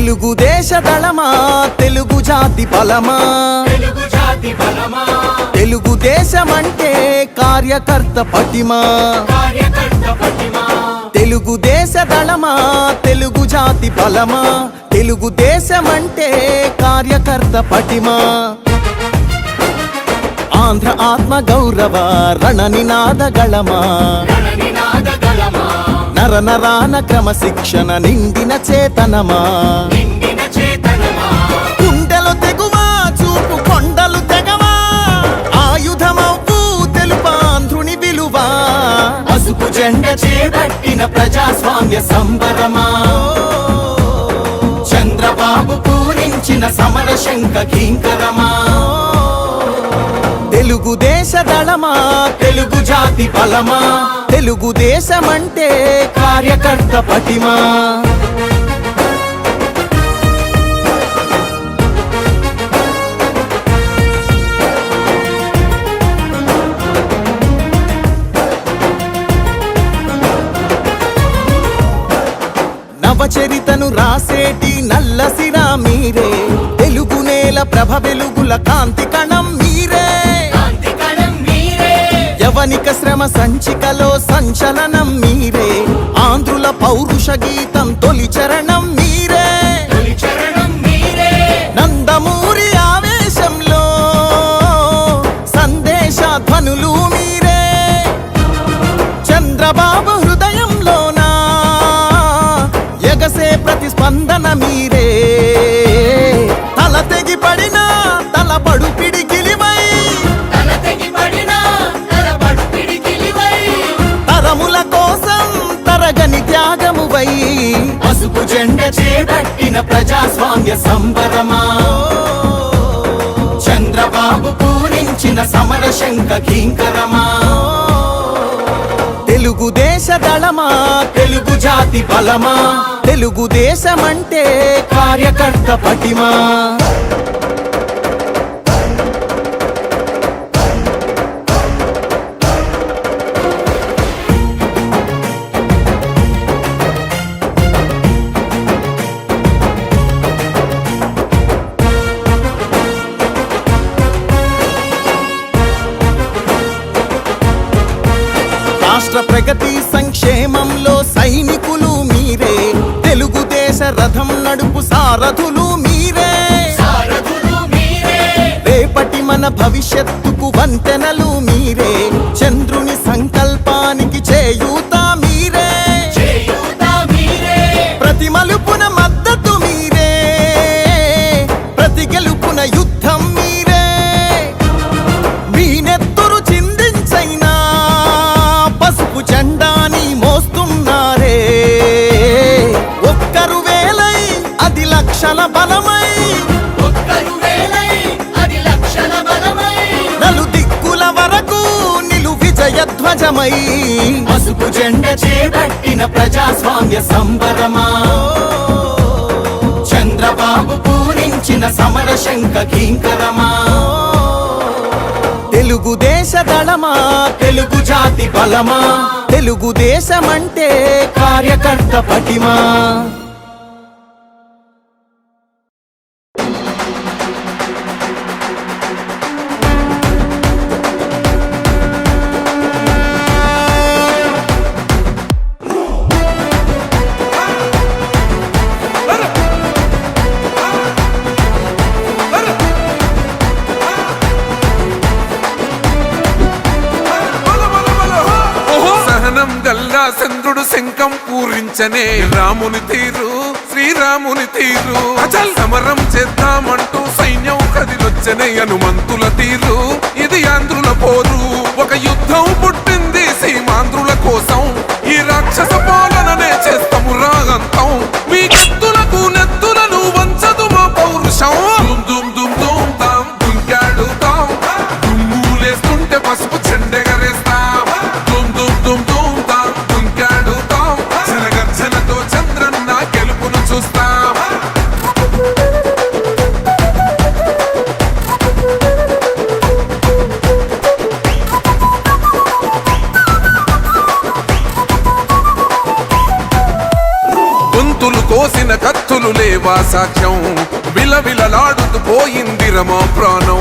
తెలుగుదేశ దళమా తెలుగు జాతి బలమా తెలుగుదేశమంటే కార్యకర్త పటిమా తెలుగుదేశ దళమా తెలుగు జాతి బలమా తెలుగుదేశమంటే కార్యకర్త పటిమా ఆంధ్ర ఆత్మ గౌరవ రణనినాద గళమా నర నరాన క్రమశిక్షణ నిండిన చేతనమా గుండెలు తెగువా చూపు కొండలు తెగవా ఆయుధమవ్వు తెలుపాంధ్రుని విలువా పసుపు జెండ చేపట్టిన ప్రజాస్వామ్య సంబరమా చంద్రబాబు పూరించిన సమర శంఖ కింకరమా తెలుగుదేశ దళమా తెలుగు జాతి బలమా తెలుగుదేశమంటే కార్యకర్త పటిమా నవచరితను రాసేటి నల్లసిరా మీరే తెలుగు నేల ప్రభ వెలుగుల కాంతి కణం మీరే యవనిక శ్రమ సంచికలో సంచలనం మీరే ఆంధ్రుల పౌరుష గీతం తొలి చరణం మీరే నందమూరి ఆవేశంలో సందేశ ధ్వనులు మీరే చంద్రబాబు హృదయంలోనా ఎగసే ప్రతిస్పందన మీరే తల తెగి పడిన తలపడు పిడికిలివై తరముల కోసం తరగని త్యాగమువై పసుపు జెండ చేపట్టిన ప్రజాస్వామ్య సంబరమా చంద్రబాబు పూరించిన సమర శంఖ కింకరమా తెలుగుదేశ దళమా తెలుగు జాతి బలమా తెలుగుదేశమంటే కార్యకర్త పటిమా రాష్ట్ర ప్రగతి సంక్షేమంలో సైనికులు మీరే తెలుగుదేశ రథం నడుపు సారథులు మీరే రేపటి మన భవిష్యత్తుకు వంతెనలు మీరే చంద్రుని సంకల్పానికి చేయూత మీరే ప్రతి మలుపున మద్దతు మీరే ప్రతి గెలుపున యుద్ధం మీరే మీ నెత్తురు చిందించైనా పసుపు జెండాని మోస్తున్నారే ఒక్కరు వేలై అది లక్షల బలమై నలు దిక్కుల వరకు నిలు విజయ ధ్వజమై పసుపు జెండ చేపట్టిన ప్రజాస్వామ్య సంబరమా చంద్రబాబు పూరించిన సమర శంఖ కింకరమా తెలుగుదేశ దళమా తెలుగు జాతి బలమా తెలుగుదేశమంటే కార్యకర్త పటిమా చంద్రుడు శంఖం పూరించనే రాముని తీరు శ్రీరాముని తీరు అచల్ సమరం చేద్దామంటూ సైన్యం కదిలొచ్చనే హనుమంతుల తీరు ఇది ఆంధ్రుల పోరు ఒక యుద్ధం పుట్టింది సీమాంధ్రుల కోసం ఈ రాక్షస పాలననే చేస్తాము రాగంతం మీ కత్తులకు నెత్తులను వంచదు మా పౌరుషం దుమ్ దుమ్ దుమ్ తాం దుంకాడుతాం దుమ్ములేస్తుంటే పసుపు చెండెగరేస్తాం దుమ్ దుమ్ దుమ్ దుమ్ తాం దుంకాడుతాం జనగర్జనతో చంద్రన్న గెలుపును చూస్తాం సేవా సాక్ష్యం విలవిలలాడుతూ పోయింది రమా ప్రాణం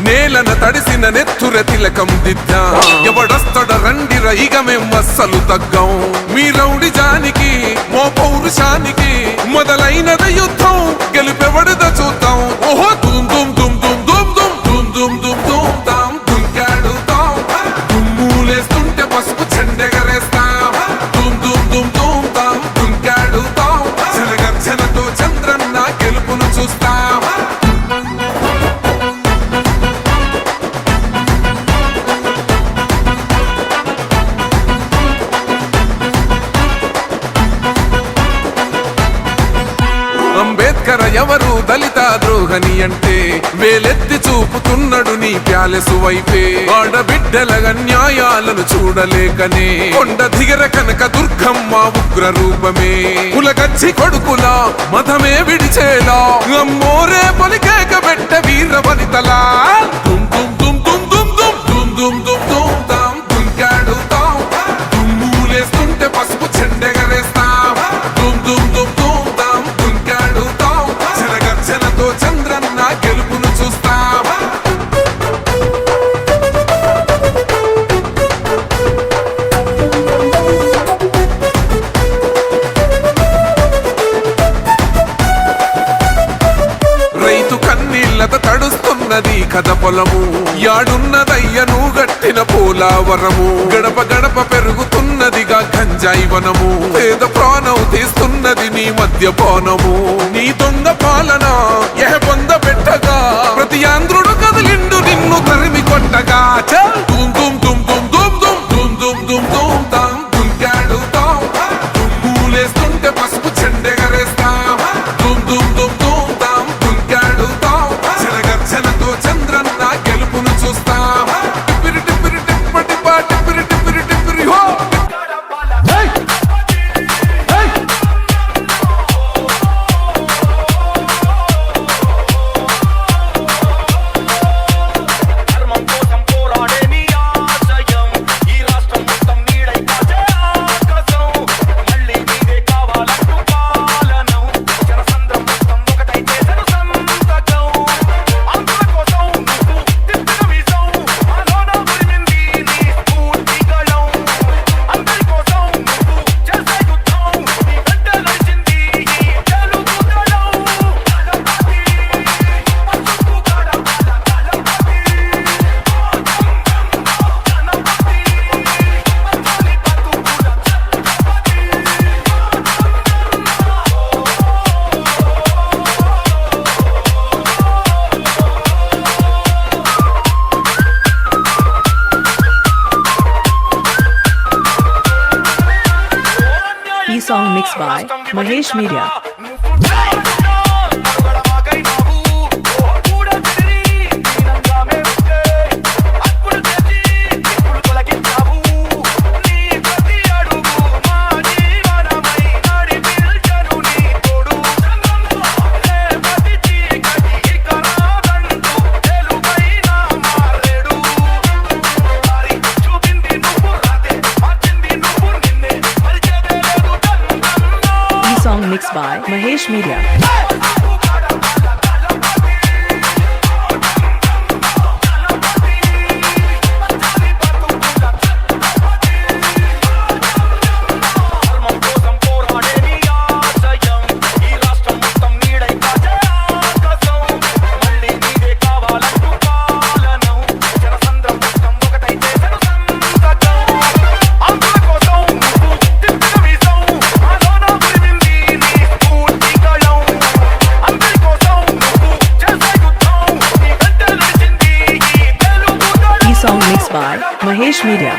నేలన తడిసిన నెత్తుర తిలకం దిద్దా ఎవడొస్తడ రండిర ఇక మేం అస్సలు తగ్గం మీ రౌడిజానికి మో పౌరుషానికి మొదలైనద యుద్ధం గెలుపెవడద చూద్దాం ఓహో దుమ్ దుమ్ దుమ్ దుమ్ దుమ్ దుమ్ దుమ్ దుమ్ దుమ్ దుమ్ తాం దుంకాడుతాం దుమ్ములేస్తుంటే పసుపు చెండెగరేస్తాం దుమ్ దుమ్ దుమ్ దుమ్ తాం దుంకాడుతాం జనగర్జనతో చంద్రన్న గెలుపును చూస్తాం అంబేద్కర్ ఎవరు దళిత ద్రోహని అంటే వేలెత్తి చూపుతున్నాడు నీ ప్యాలెసు వైపే ఆడబిడ్డల న్యాయాలను చూడలేకనే కొండ దిగర కనక దుర్గమ్మ ఉగ్ర రూపమే కులగచ్చి కొడుకులా మతమే విడిచేలా అమ్మోరే పలికేక పెట్ట వీర వనితలా దుమ్ దుమ్ దుమ్ దుమ్ దుమ్ దుమ్ దుమ్ దుమ్ దుమ్ దుమ్ తాం దుంకాడుతాం దుమ్ములేస్తుంటే పసుపు చెండెగరేస్తాం దుమ్ దుమ్ దుమ్ దుమ్ తాం దుంకాడుతాం జనగర్జనతో చంద్రన్న గెలుపును చూస్తాం రైతు కన్నీళ్లత తడుస్తున్నది కథ పొలము యాడున్నదయ్యను గట్టిన పోలావరము గడప గడప పెరుగుతున్నదిగా గంజాయి వనము పేద ప్రాణం తీస్తున్నది నీ మద్యపానము నీ దొంగ పాలన ఎహ పొంద పెట్టగా ప్రతి ఆంధ్రుడు కదిలిండు నిన్ను తరిమి కొట్టగా చల్ దుమ్ దుమ్ దుమ్ దుమ్ దుమ్ దుమ్ దుమ్ దుమ్ దుమ్ దుమ్ తాం దుంకాడుతాం దుమ్ములేస్తుంటే పసుపు చెండెగరేస్తాం దుమ్ దుమ్ దుమ్ దుమ్ తాం దుంకాడుతాం జనగర్జనతో చంద్రన్న గెలుపును చూస్తాం టిప్పిరి టిప్పిరి టిప్పటిపా టిప్పిరి టిప్పిరి టిప్పిరి హో ధర్మం కోసం పోరాడే నీ ఆశయం ఈ రాష్ట్రం మొత్తం నీడై కాచే ఆకాశం మళ్ళీ నీదే కావాలంటూ పాలనం జనసంద్రం మొత్తం ఒకటై చేసెను సంతకం ఆంధ్రుల కోసం నువ్వు తిప్పిన వీసం ఆలోన ఉరిమింది నీ స్ఫూర్తి గళం అందరి కోసం నువ్వు చేసే యుద్ధం నీ వెంట నడిచింది ఈ తెలుగు దళం దళపతి పసుపు గడపల దళపతి E-song mixed by Mahesh Media. E-song mixed by Mahesh Media. ధర్మం కోసం పోరాడే నీ ఆశయం ఈ రాష్ట్రం మొత్తం నీడై కాచే ఆకాశం మళ్ళీ నీదే కావాలంటూ పాలనం జనసంద్రం మొత్తం ఒకటై చేసెను సంతకం ఆంధ్రుల కోసం నువ్వు తిప్పిన వీసం ఆలోన ఉరిమింది నీ స్ఫూర్తి గళం అందరి కోసం నువ్వు చేసే యుద్ధం నీ వెంట నడిచింది ఈ తెలుగు దళం E-song mixed by Mahesh Media.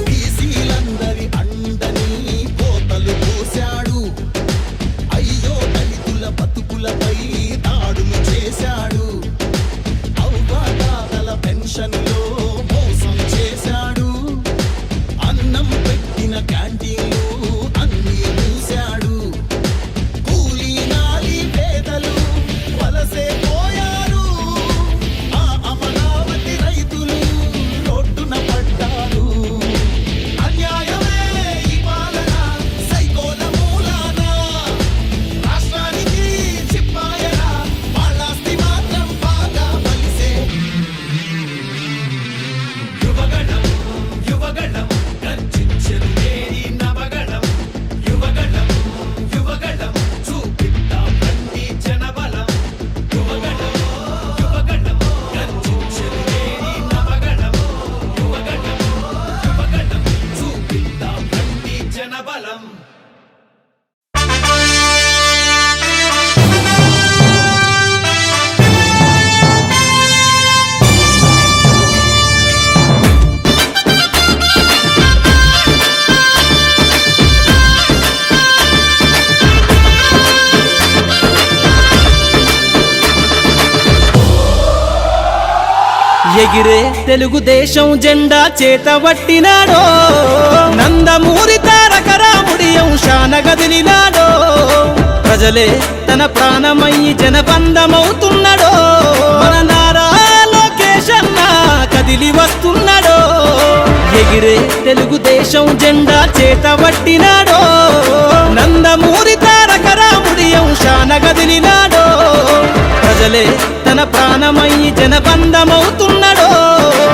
బీసీలందరి అండని కోతలు పోశాడు. అయ్యో దళితుల బతుకులపై దాడులు చేశాడు. అవ్వాతాతల పెన్షన్లో మోసం చేశాడు. అన్నం పెట్టిన క్యాంటీన్లు అన్నీ మూశాడు. కూలీ నాలి పేదలు వలసే పోయారు. ఆ అమరావతి రైతులు రోడ్డున పడ్డారు. అన్యాయమే ఈ పాలన సైకోల మూలాన. రాష్ట్రానికి చిప్పాయన వాళ్ళాస్తి మాత్రం బాగా బలిసే. యువగణం యువగణం గర్జించెను నేరి నవగణం. యువగణం యువగణం చూపిద్దాం రండి జనబలం. యువగణం యువగణం గర్జించెను నేరి నవగణం. యువగణం యువగణం చూపిద్దాం రండి జనబలం. ఎగిరే తెలుగుదేశం జెండా చేతబట్టినాడో. నందమూరి తారక రాముడి అంశాన గదిలినాడో. ప్రజలే తన ప్రాణమయ్యి జనబంధమవుతున్నాడో. మన నారా లోకేష్ అన్న కదిలి వస్తున్నాడో. ఎగిరే తెలుగుదేశం జెండా చేతబట్టినాడో. నందమూరి తారక రాముడి అంశాన గదిలినాడో. ప్రజలే తన ప్రాణమయ్యి జనబంధమవుతున్నాడో.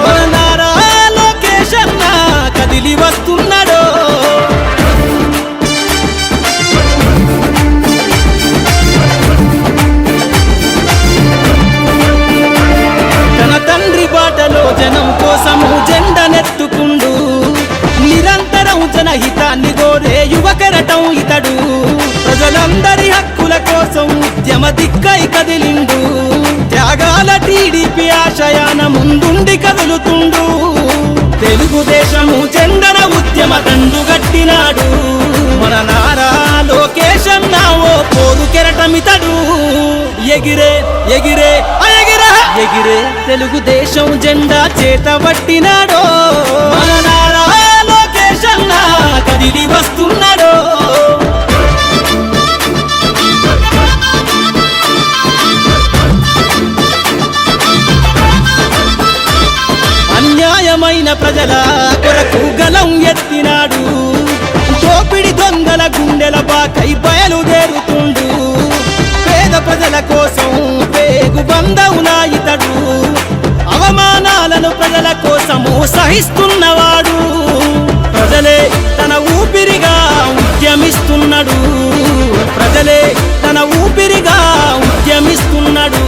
మన నారా లోకేష్ అన్న కదిలి వస్తున్నాడో. తన తండ్రి బాటలో జనం కోసము జెండనెత్తుకుండు. నిరంతరం జనహితాన్ని కోరే యువకరటం ఇతడు. ప్రజలందరి హక్కుల కోసం ఉద్యమ దిక్కై కదిలిండు. త్యాగాల టీడీపీ ఆశయాన ముందుండి కదులుతుండు. తెలుగుదేశము జెండన ఉద్యమ దండు గట్టినాడు. మన నారా లోకేష్ అన్న ఓ పోరు కెరటమితడు. ఎగిరే ఎగిరే ఎగిరే ఎగిరే తెలుగుదేశం జెండా చేతబట్టినాడో. మన నారా లోకేష్ అన్న కదిలి వస్తున్నాడో. అన్యాయమైన ప్రజల కొరకు గలం ఎత్తినాడు. దోపిడి దొంగల గుండెల బాకై బయలుదేరుతుండు. పేద ప్రజల కోసం పేగు బంధవునా ఇతడు. అవమానాలను ప్రజల కోసము సహిస్తున్నవాడు. ప్రజలే తన ఊపిరిగా ఉద్యమిస్తున్నాడు. ప్రజలే తన ఊపిరిగా ఉద్యమిస్తున్నాడు.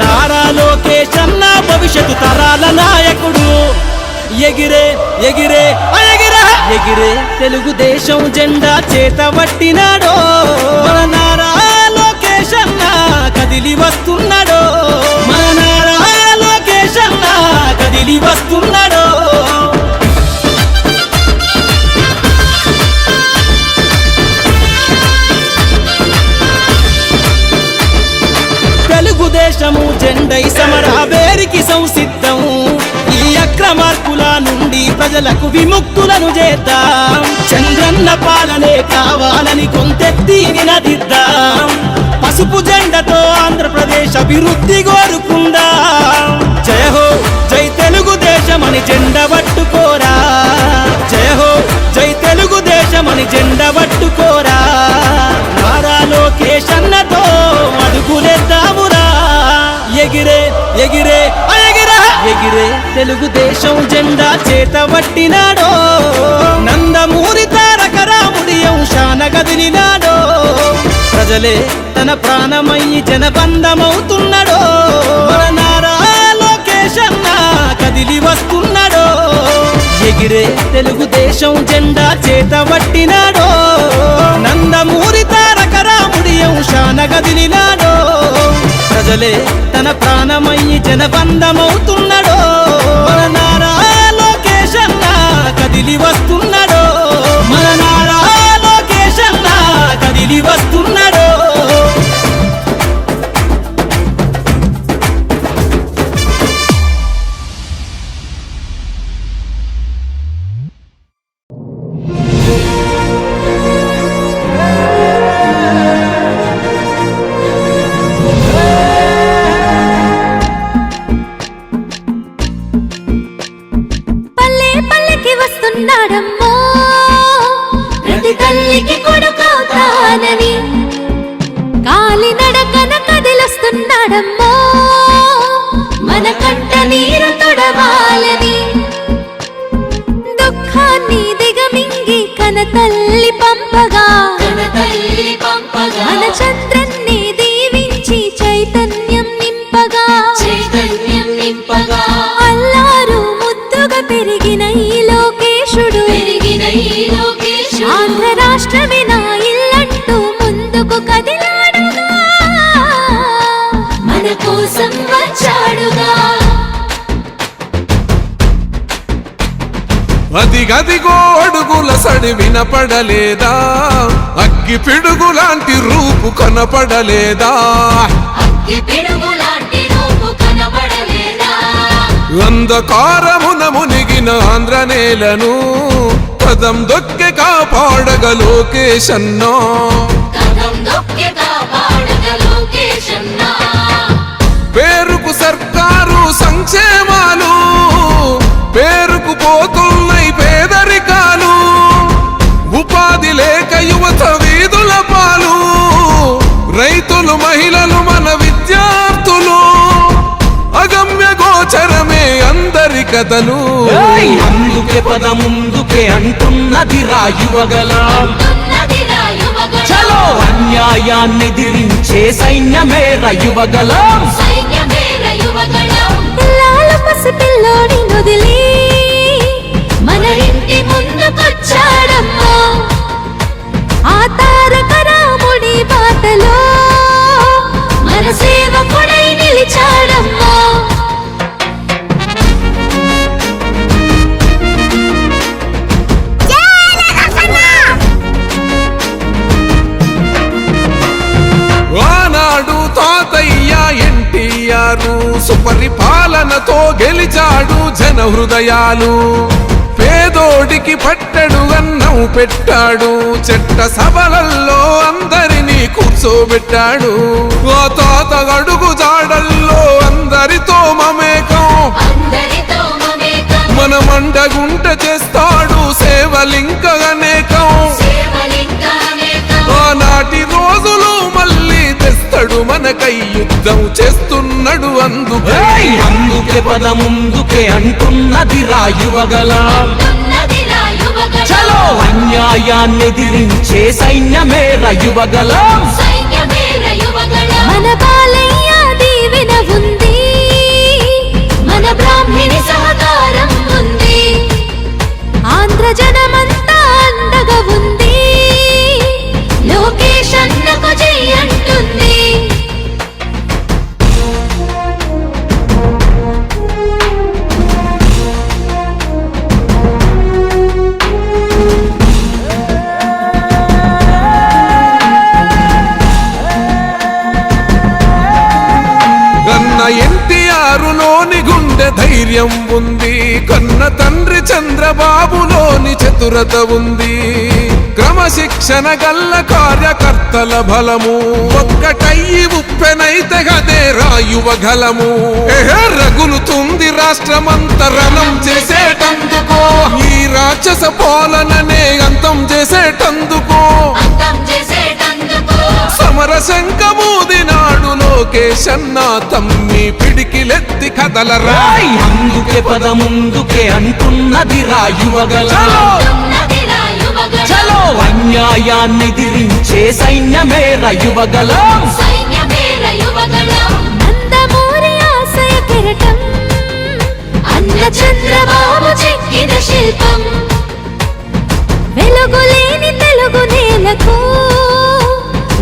నారా లోకేష్ అన్న భవిష్యత్తు తరాల నాయకుడు. ఎగిరే ఎగిరే ఎగిరే ఎగిరే తెలుగుదేశం జెండా చేతబట్టినాడో. మన నారా లోకేష్ అన్న కదిలి వస్తున్నాడో. మన నారా లోకేష్ అన్న కదిలి వస్తున్నాడో. తెలుగుదేశము జెండై సమరావేరికి సంసిద్ధం. ఈ అక్రమార్కుల నుండి ప్రజలకు విముక్తులను చేద్దాం. చంద్రన్న పాలనే కావాలని కొంతెత్తి నినదిద్దాం. పసుపు జెండతో ఆంధ్రప్రదేశ్ అభివృద్ధి కోరుకుందాం. జయ హో జై తెలుగుదేశమని జెండ పట్టుకోరా. జయ హో జై తెలుగుదేశమని జెండ పట్టుకోరా. నారా లోకేష్ అన్నతో అడుగులేద్దామురా. ఎగిరే ఎగిరే ఎగిరే ఎగిరే తెలుగుదేశం జెండా చేతబట్టినాడో నందమూరి తారక రాముడి అంశాన కదిలినాడో ప్రజలే తన ప్రాణమయ్యి జనబంధమవుతున్నాడో మన నారా లోకేష్ అన్న కదిలి వస్తున్నాడో ఎగిరే తెలుగుదేశం జెండా చేతబట్టినాడో నందమూరి తారక రాముడి అంశాన కదిలినాడో ప్రజలే తన ప్రాణమయ్యి జనబంధమవుతున్నాడో మన నారా లోకేష్ అన్న కదిలి వస్తున్నాడో మన నారా లోకేష్ అన్న కదిలి వస్తున్నాడో పల్లె పల్లెకి వస్తున్నాడమ్మో ప్రతి తల్లికి కొడుకవుతానని కాలినడకన కదిలొస్తున్నాడమ్మో మన కంట నీరు తొడవాలని దుఃఖాన్ని దిగమింగి కన తల్లి పంపగా మన చంద్రన్ని దీవించి చైతన్యం నింపగా అల్లారు ముద్దుగా పెరిగిన ఈ లోకేశుడు ఆంధ్ర రాష్ట్రమే నా ఇల్లంటూ ముందుకు కదిలాడుగా మన కోసం వచ్చాడుగా అదిగదిగో అడుగుల సడి వినపడలేదా అగ్గి పిడుగులాంటి రూపు కనపడలేదా అంధకారమున మునిగిన ఆంధ్ర నేలను పదం దొక్కె కాపాడగ లోకేశన్నా పేరుకు సర్కారు సంక్షేమాలు పేరుకు పోతున్నాయి పేదరికాలు ఉపాధి లేక యువత వీధుల పాలు రైతులు మహిళలు మన విద్యార్థులు అగమ్య గోచరమే అందరి కథలు అందుకే పద ముందుకే అంటున్నది రాయువగలం చలో అన్యాయాన్ని దిరించే సైన్యమే రయువగలం పిల్లాల పసిపిల్లోని వదిలి మన ఇంటి ముందుకొచ్చాడమ్మా ఆ తారక రాముడి బాటలో మన సేవకుడై నిలిచాడమ్మా ఆనాడు తాతయ్య ఎన్టీఆర్ సుపరిపాలనతో గెలిచాడు జన హృదయాలు పేదోడికి పట్టెడు అన్నం పెట్టాడు చెట్ట సభలల్లో అందరినీ కూర్చోబెట్టాడు ఆ తాత అడుగు జాడల్లో అందరితో మమేకం మన మండగుంట చేస్తాడు సేవలింక అనేకం ఆనాటి రోజులు మళ్ళీ తెస్తాడు మనకై యుద్ధం చేస్తున్నాడు అందుకే పద ముందుకే అంటున్నది రాయువగలం చలో అన్యాయాన్ని దిరించే సైన్యమే రయువగలం మన బాలయ్య దీవెన ఉంది మన బ్రాహ్మణి సహకారం ఉంది ఆంధ్ర జనమంతా అండగా ఉంది లోకేష్ అన్నకు జై అంటుంది కన్న ఎన్టీఆరులోని గుండె ధైర్యం ఉంది కన్న తండ్రి చంద్రబాబులోని చతురత ఉంది క్రమశిక్షణ గల్ల కార్యకర్తల బలము ఒక్కటయ్యి ఉప్పెనైతే గదే రాయువగలము రగులుతుంది రాష్ట్రమంతరణం చేసేటందుకో ఈ రాక్షస పాలననే అంతం చేసేటందుకో సమర శంఖమూదినాడు లోకేశ్ లోకేష్ అన్న తమ్మి పిడికిలెత్తి కదలరా. అందుకే పద ముందుకే అంటున్నది రా యువగలం. చలో అన్యాయాన్ని ఎదిరించే సైన్యమే రా యువగలం. నందమూరి ఆశయ కిరీటం అన్న చంద్రబాబు చెక్కిన శిల్పం వెలుగులేని తెలుగు నేలకు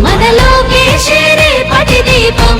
మన లోకేశే రేపటి దీపం.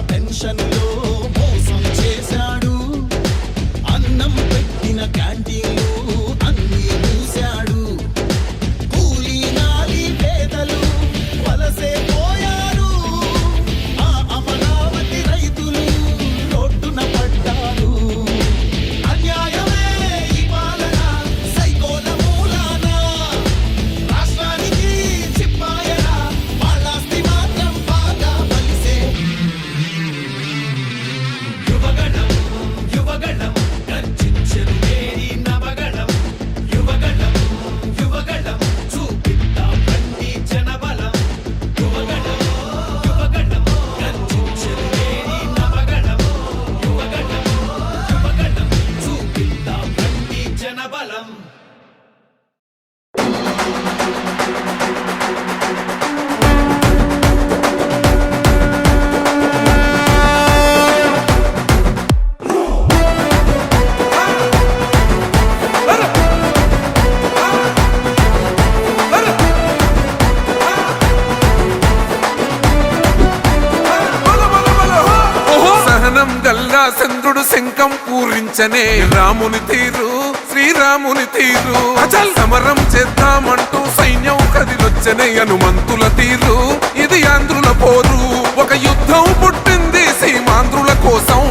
పెన్షన్లో మోసం చేశాడు. అన్నం జరాసంద్రుడు శంఖం పూరించనే రాముని తీరు శ్రీరాముని తీరు అచల్ సమరం చేద్దామంటూ సైన్యం కదిలొచ్చనే హనుమంతుల తీరు ఇది ఆంధ్రుల పోరు ఒక యుద్ధం పుట్టింది సీమాంధ్రుల కోసం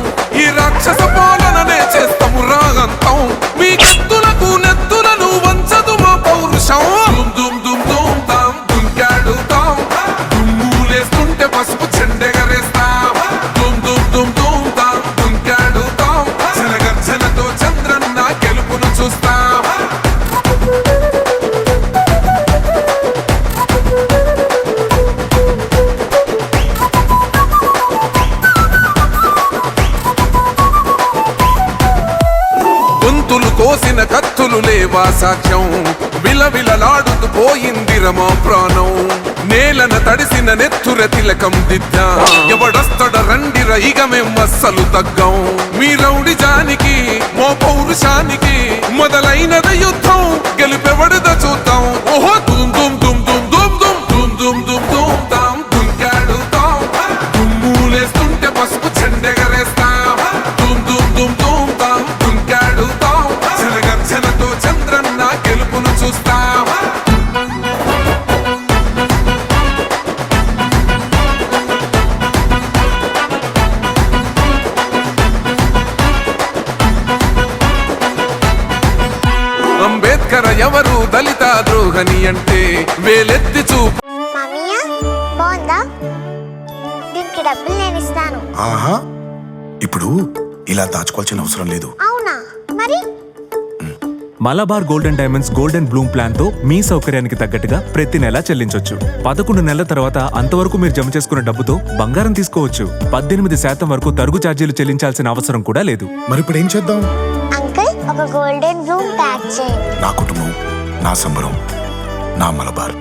ఈ రాక్షస పాలననే చేస్తాము రాగంతం మీ కత్తులకు నెత్తులను వంచదు మా పౌరుషం దుమ్ దుమ్ దుమ్ దుమ్ తాం దుంకాడుతాం దుమ్ములేస్తుంటే పసుపు చెండెగరేస్తాం దుమ్ దుమ్ దుమ్ దుమ్ తాం దుంకాడుతాం జనగర్జనతో చంద్రన్న గెలుపును చూస్తాం గొంతులు కోసిన కత్తులు లేవా సాక్ష్యం విలవిలలాడుతూ పోయింది రమా ప్రాణం నేలన తడిసిన నెత్తుర తిలకం దిద్దా ఎవడొస్తడ రండిర ఇక మేం అస్సలు తగ్గం మీ రౌడి జానికి మో పౌరుషానికి మొదలైనద యుద్ధం గెలుపెవడద చూద్దాం ఓహో దుమ్ దుమ్ దుమ్ దుమ్ దుమ్ దుమ్ దుమ్ దుమ్ దుమ్ దుమ్ తాం దుంకాడుతాం దుమ్ములేస్తుంటే పసుపు చెండెగరేస్తాం దుమ్ దుమ్ దుమ్ దుమ్ తాం దుంకాడుతాం జనగర్జనతో చంద్రన్న గెలుపును చూస్తాం అంబేద్కర్ ఎవరు దళిత ద్రోహని అంటే వేలెత్తి చూపు మామయ్య బాగుందా దీనికి డబ్బులు నేను ఇస్తాను. ఆహా ఇప్పుడు ఇలా దాచుకోవాల్సిన అవసరం లేదు. అవునా మరి Malabar golden diamonds golden Bloom plan తో మీ సౌకర్యానికి తగ్గట్టుగా ప్రతి నెల చెల్లించొచ్చు. 11 నెలల తర్వాత అంతవరకు మీరు జమ చేసుకున్న డబ్బుతో బంగారం తీసుకోవచ్చు. 18% వరకు తరుగు ఛార్జీలు చెల్లించాల్సిన అవసరం కూడా లేదు. మరి ఇప్పుడు ఏం చేద్దాం? అంకుల్ ఒక గోల్డెన్ బ్లూమ్ ప్యాక్ చేయండి. నా కుటుంబం, నా సంబరం, నా మలబార్.